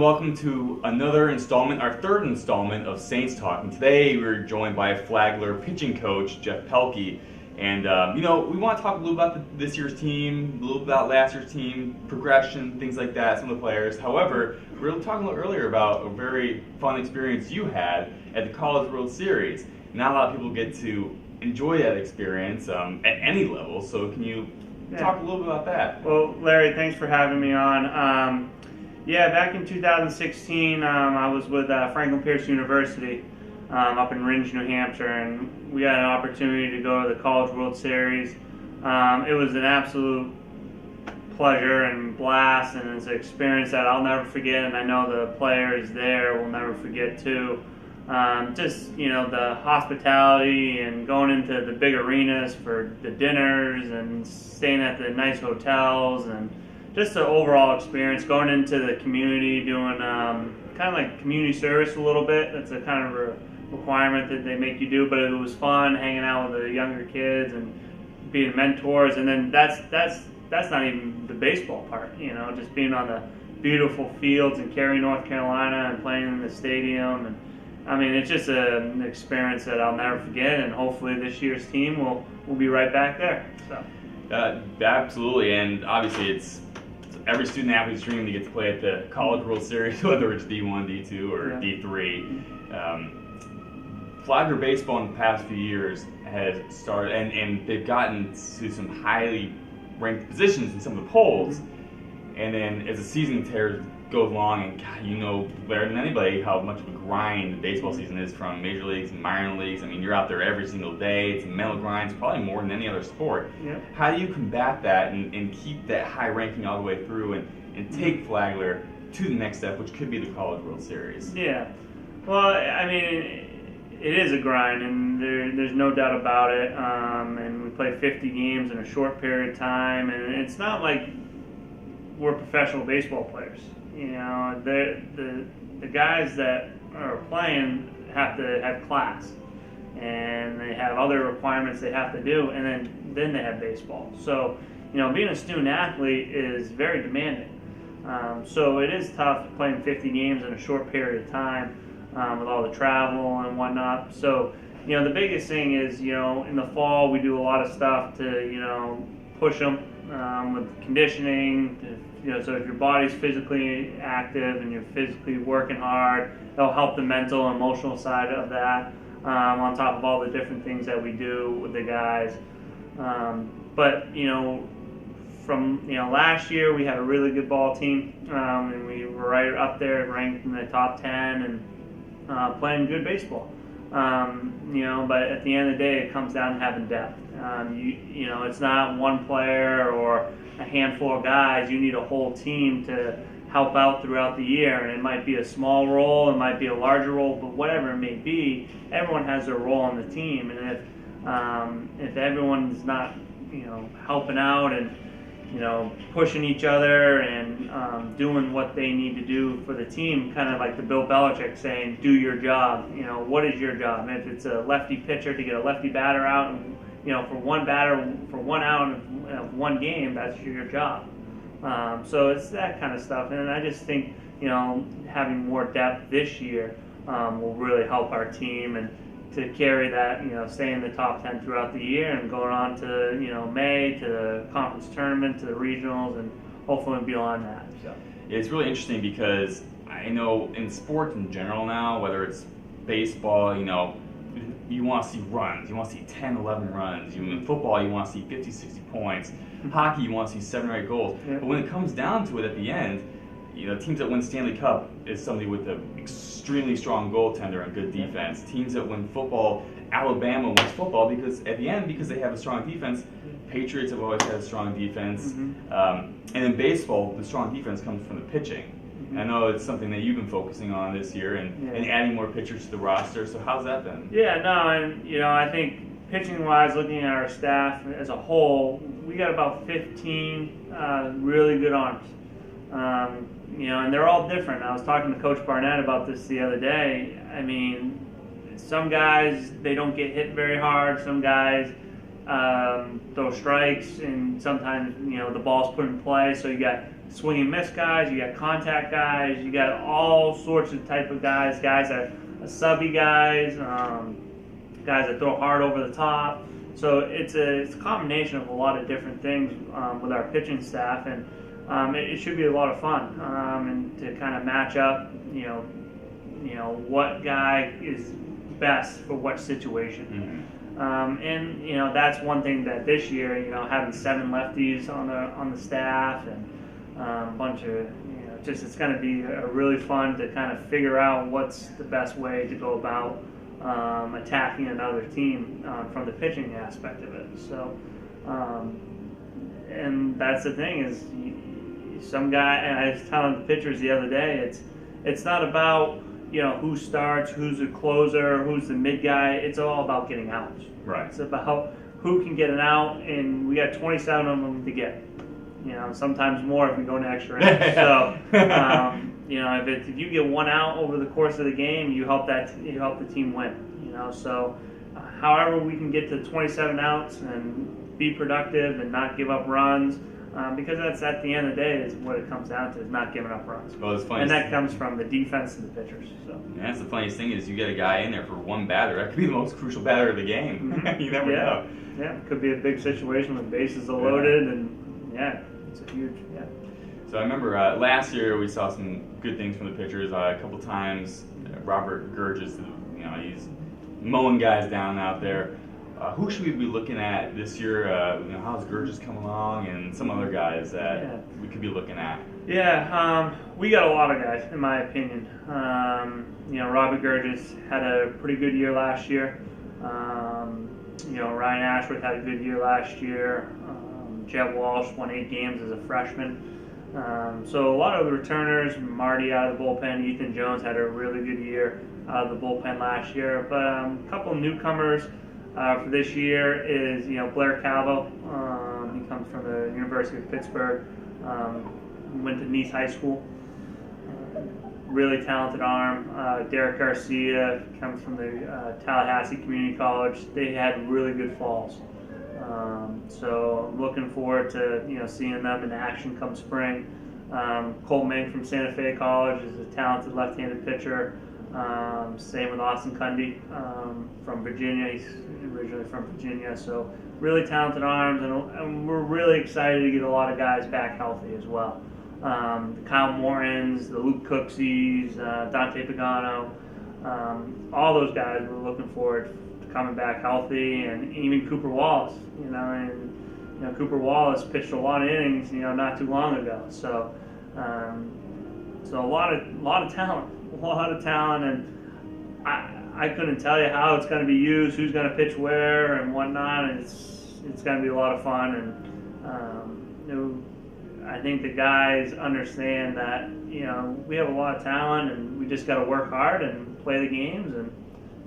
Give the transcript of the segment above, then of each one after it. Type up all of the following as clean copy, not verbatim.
welcome to another installment, our third installment of Saints Talk. And today we're joined by Flagler pitching coach Jeff Pelkey. And, we want to talk a little about this year's team, a little about last year's team, progression, things like that, some of the players. However, we were talking a little earlier about a very fun experience you had at the College World Series. Not a lot of people get to enjoy that experience at any level, so can you talk a little bit about that? Well, Larry, thanks for having me on. Back in 2016, I was with Franklin Pierce University up in Ringe, New Hampshire, and we had an opportunity to go to the College World Series. It was an absolute pleasure and blast, and it's an experience that I'll never forget, and I know the players there will never forget too. The hospitality and going into the big arenas for the dinners and staying at the nice hotels, and just the overall experience, going into the community, doing kind of like community service a little bit. That's a kind of a requirement that they make you do, but it was fun hanging out with the younger kids and being mentors. And then that's not even the baseball part, just being on the beautiful fields in Cary, North Carolina, and playing in the stadium. And I mean, it's just an experience that I'll never forget, and hopefully this year's team will be right back there. So. Absolutely, and obviously it's every student athlete's dream to get to play at the College World Series, whether it's D1, D2, or D3. Flagler baseball in the past few years has started, and they've gotten to some highly ranked positions in some of the polls. And then as the season goes along, and God, you know better than anybody how much of a grind the baseball season is, from major leagues and minor leagues. I mean, you're out there every single day. It's a mental grind. It's probably more than any other sport. Yep. How do you combat that and keep that high ranking all the way through and take Flagler to the next step, which could be the College World Series? Yeah. Well, I mean, it is a grind, and there's no doubt about it. And we play 50 games in a short period of time, and it's not like we're professional baseball players. The guys that are playing have to have class, and they have other requirements they have to do, and then they have baseball. So, being a student athlete is very demanding. So it is tough playing 50 games in a short period of time with all the travel and whatnot. So, the biggest thing is, in the fall we do a lot of stuff to, push them with conditioning. So if your body's physically active and you're physically working hard, it'll help the mental and emotional side of that, on top of all the different things that we do with the guys. But from last year we had a really good ball team, and we were right up there, ranked in the top 10, and playing good baseball. But at the end of the day, it comes down to having depth. It's not one player or a handful of guys. You need a whole team to help out throughout the year, and it might be a small role, it might be a larger role, but whatever it may be, everyone has their role on the team. And if everyone's not helping out and pushing each other and doing what they need to do for the team, kind of like the Bill Belichick saying, do your job. What is your job? And if it's a lefty pitcher to get a lefty batter out, and for one batter for 1 out of one game, that's your job. So it's that kind of stuff, and I just think having more depth this year will really help our team, and to carry that, stay in the top 10 throughout the year, and going on to May, to the conference tournament, to the regionals, and hopefully beyond that. So it's really interesting because I know in sports in general now, whether it's baseball, you want to see runs. You want to see 10, 11 runs. In football, you want to see 50, 60 points. Hockey, you want to see 7 or 8 goals. Yeah. But when it comes down to it at the end, teams that win Stanley Cup is somebody with an extremely strong goaltender and good defense. Teams that win football, Alabama wins football because they have a strong defense. Patriots have always had a strong defense. And in baseball, the strong defense comes from the pitching. I know it's something that you've been focusing on this year, and adding more pitchers to the roster. So how's that been? Yeah, no, and I think pitching-wise, looking at our staff as a whole, we got about 15 really good arms. And they're all different. I was talking to Coach Barnett about this the other day. I mean, some guys, they don't get hit very hard. Some guys throw strikes, and sometimes the ball's put in play. So you got swing and miss guys, you got contact guys, you got all sorts of type of guys that are subby guys, guys that throw hard over the top. So it's a combination of a lot of different things with our pitching staff, and it should be a lot of fun, and to kind of match up, you know what guy is best for what situation. And you know, that's one thing that this year, you know, having 7 lefties on the staff, and a bunch of, you know, just, it's going to be a really fun to kind of figure out what's the best way to go about attacking another team from the pitching aspect of it. So, and that's the thing is, some guy, and I was telling the pitchers the other day, it's not about, you know, who starts, who's the closer, who's the mid guy. It's all about getting outs. Right. It's about who can get an out, and we got 27 of them to get. You know, sometimes more if we go into extra innings. So, you know, if you get 1 out over the course of the game, you help the team win. You know, so however we can get to 27 outs and be productive and not give up runs. Because that's, at the end of the day, is what it comes down to, is not giving up runs. Well, it's funny, and that comes from the defense and the pitchers. So. And that's the funniest thing is you get a guy in there for 1 batter. That could be the most crucial batter of the game. You never know. Yeah, it could be a big situation when bases are loaded, and it's a huge, So I remember last year we saw some good things from the pitchers. A couple times, Robert Gurgis, you know, he's mowing guys down out there. Who should we be looking at this year? You know, how's Gurgis coming along, and some other guys that we could be looking at? We got a lot of guys, in my opinion. You know, Robert Gurgis had a pretty good year last year. You know, Ryan Ashworth had a good year last year. Jeb Walsh won 8 games as a freshman. So a lot of the returners, Marty out of the bullpen, Ethan Jones had a really good year out of the bullpen last year. But a couple of newcomers for this year is, you know, Blair Calvo. He comes from the University of Pittsburgh. Went to Nice High School. Really talented arm. Derek Garcia comes from the Tallahassee Community College. They had really good falls. So I'm looking forward to, you know, seeing them in action come spring. Cole Ming from Santa Fe College is a talented left-handed pitcher. Same with Austin Cundy from Virginia. He's originally from Virginia. So really talented arms, and we're really excited to get a lot of guys back healthy as well. The Kyle Mortons, the Luke Cooksies, Dante Pagano, all those guys we're looking forward to coming back healthy, and even Cooper Wallace, you know, and you know, Cooper Wallace pitched a lot of innings, you know, not too long ago. So, so a lot of talent, and I couldn't tell you how it's going to be used, who's going to pitch where and whatnot, and it's going to be a lot of fun, and you know, I think the guys understand that, you know, we have a lot of talent, and we just got to work hard and play the games and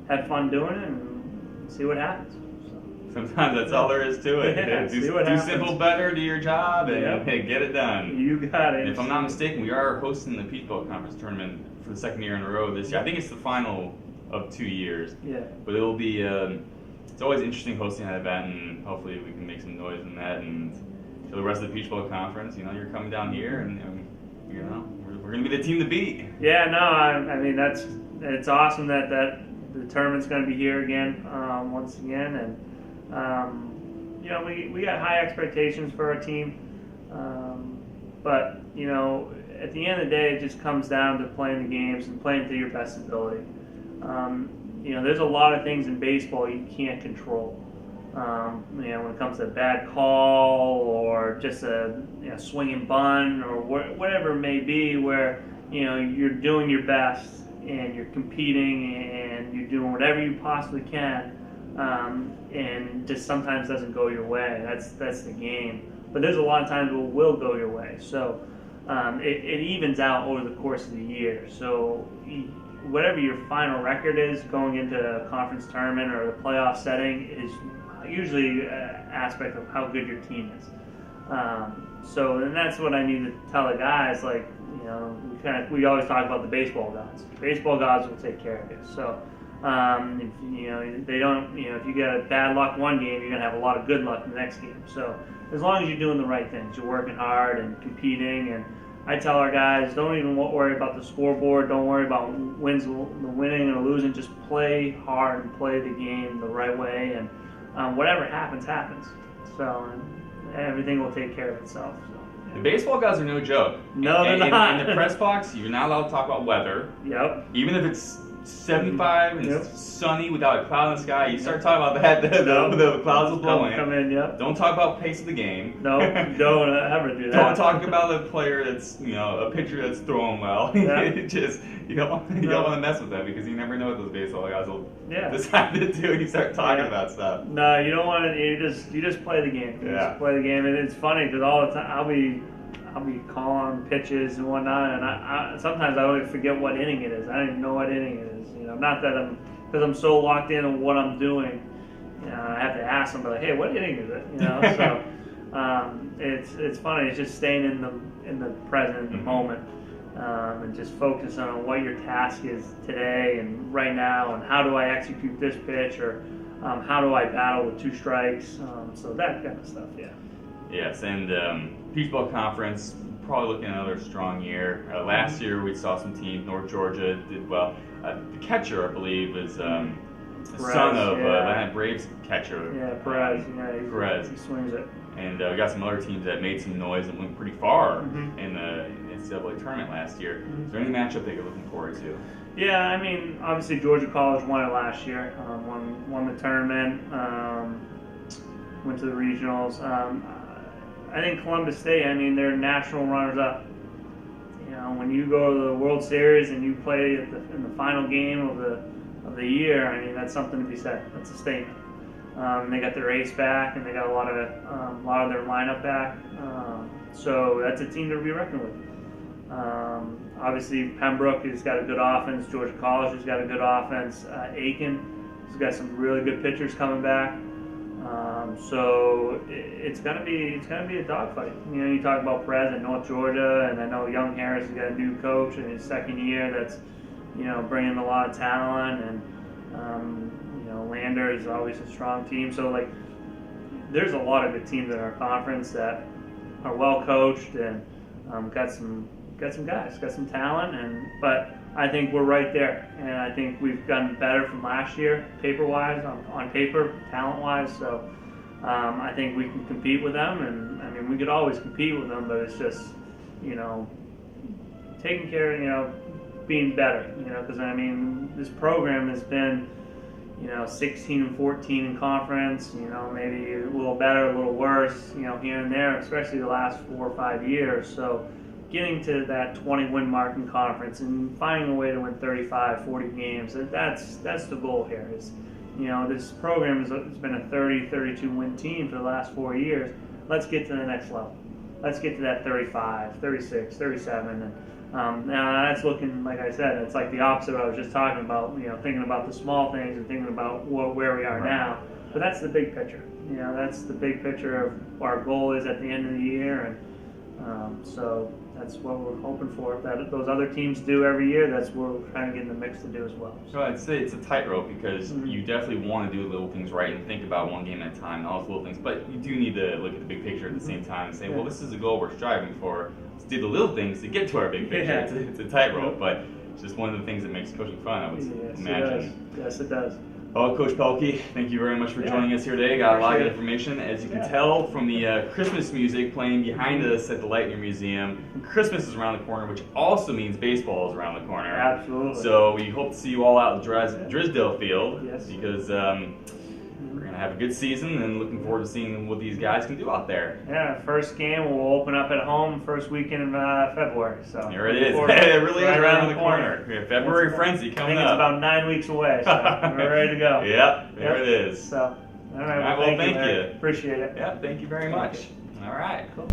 have fun doing it and see what happens. So. Sometimes that's all there is to it. Do simple better, do your job, and get it done. You got it. And if I'm not mistaken, we are hosting the Peach Bowl Conference Tournament for the 2nd year in a row this year. I think it's the final of 2 years. Yeah. But it'll be, it's always interesting hosting that event, and hopefully we can make some noise in that, and for the rest of the Peach Bowl Conference, you know, you're coming down here, and you know, we're going to be the team to beat. Yeah, no, I mean, it's awesome that the tournament's going to be here again, once again, and you know, we got high expectations for our team, but you know, at the end of the day, it just comes down to playing the games and playing to your best ability. You know, there's a lot of things in baseball you can't control. You know, when it comes to a bad call or just a swinging bunt or whatever it may be, where you know you're doing your best and you're competing and you're doing whatever you possibly can, and just sometimes doesn't go your way. That's the game. But there's a lot of times where it will go your way. So it evens out over the course of the year. So whatever your final record is going into a conference tournament or the playoff setting is usually an aspect of how good your team is. So, and that's what I need to tell the guys. Like, you know, we always talk about the baseball gods. Baseball gods will take care of you. So, if you know they don't, you know, if you get a bad luck one game, you're gonna have a lot of good luck in the next game. So as long as you're doing the right things, you're working hard and competing. And I tell our guys, don't even worry about the scoreboard. Don't worry about the winning or losing. Just play hard and play the game the right way, and whatever happens, happens. So everything will take care of itself. So, yeah. The baseball guys are no joke. No, they're not. In the press box, you're not allowed to talk about weather. Yep. Even if it's 75 and it's sunny without a cloud in the sky, you start talking about that, the clouds will blow in. Come in, yep. Don't talk about pace of the game. No, don't ever do that. Don't talk about a player that's, a pitcher that's throwing well. Yeah. You don't want to mess with that, because you never know what those baseball guys will decide to do when you start talking about stuff. No, you don't want to. You just play the game. You just play the game, and it's funny because all the time I'll be calling pitches and whatnot, and I sometimes I always forget what inning it is. I don't even know what inning it is. Not that because I'm so locked in on what I'm doing. I have to ask them, like, hey, what inning is it? So it's funny. It's just staying in the present, in the moment, and just focusing on what your task is today and right now, and how do I execute this pitch, or how do I battle with 2 strikes? So that kind of stuff. Yeah. Yes, and Peach Bowl Conference, probably looking at another strong year. Last year we saw some teams. North Georgia did well. The catcher, I believe, is the son of Atlanta Braves catcher. Yeah, Perez. Perez. He swings it. And we got some other teams that made some noise and went pretty far in the NCAA tournament last year. Is there any matchup that you're looking forward to? Yeah, I mean, obviously Georgia College won it last year. Won the tournament. Went to the regionals. I think Columbus State, they're national runners-up. When you go to the World Series and you play in the final game of the year, that's something to be said. That's a statement. They got their ace back, and they got a lot of their lineup back. So that's a team to be reckoned with. Obviously, Pembroke has got a good offense. Georgia College has got a good offense. Aiken has got some really good pitchers coming back. So it's gonna be a dogfight. You talk about Perez in North Georgia, and I know Young Harris has got a new coach in his second year that's bringing a lot of talent, and Lander is always a strong team. So there's a lot of good teams in our conference that are well coached and got some guys, got some talent, but I think we're right there, and I think we've gotten better from last year, paper-wise, on paper, talent-wise. So I think we can compete with them, and we could always compete with them, but it's just taking care, being better, because this program has been 16 and 14 in conference, maybe a little better, a little worse, here and there, especially the last 4 or 5 years. So getting to that 20-win mark in conference and finding a way to win 35, 40 games, that's the goal here. This program has been a 30, 32-win team for the last 4 years. Let's get to the next level. Let's get to that 35, 36, 37. And now that's looking, like I said, it's like the opposite of what I was just talking about, thinking about the small things and thinking about where we are now. But that's the big picture. That's the big picture of what our goal is at the end of the year. And so that's what we're hoping for. That those other teams do every year, that's what we're trying to get in the mix to do as well. So I'd say it's a tightrope, because you definitely want to do little things right and think about one game at a time and all those little things. But you do need to look at the big picture at the same time and say, well, this is a goal we're striving for. Let's do the little things to get to our big picture. Yeah. It's a tightrope, but it's just one of the things that makes coaching fun, I would imagine. Yes, it does. Well, Coach Pelkey, thank you very much for joining us here today. Got a lot of information. As you can tell from the Christmas music playing behind us at the Lightning Museum, Christmas is around the corner, which also means baseball is around the corner. Absolutely. So we hope to see you all out at Drisdale Field, because we're going to have a good season, and looking forward to seeing what these guys can do out there. Yeah, first game will open up at home first weekend in February. So there it is. It really is around the corner. February frenzy coming up. I think it's about 9 weeks away, so we're ready to go. Yep, there it is. So, all right, well, thank you. Appreciate it. Yeah, thank you very much. All right. Cool.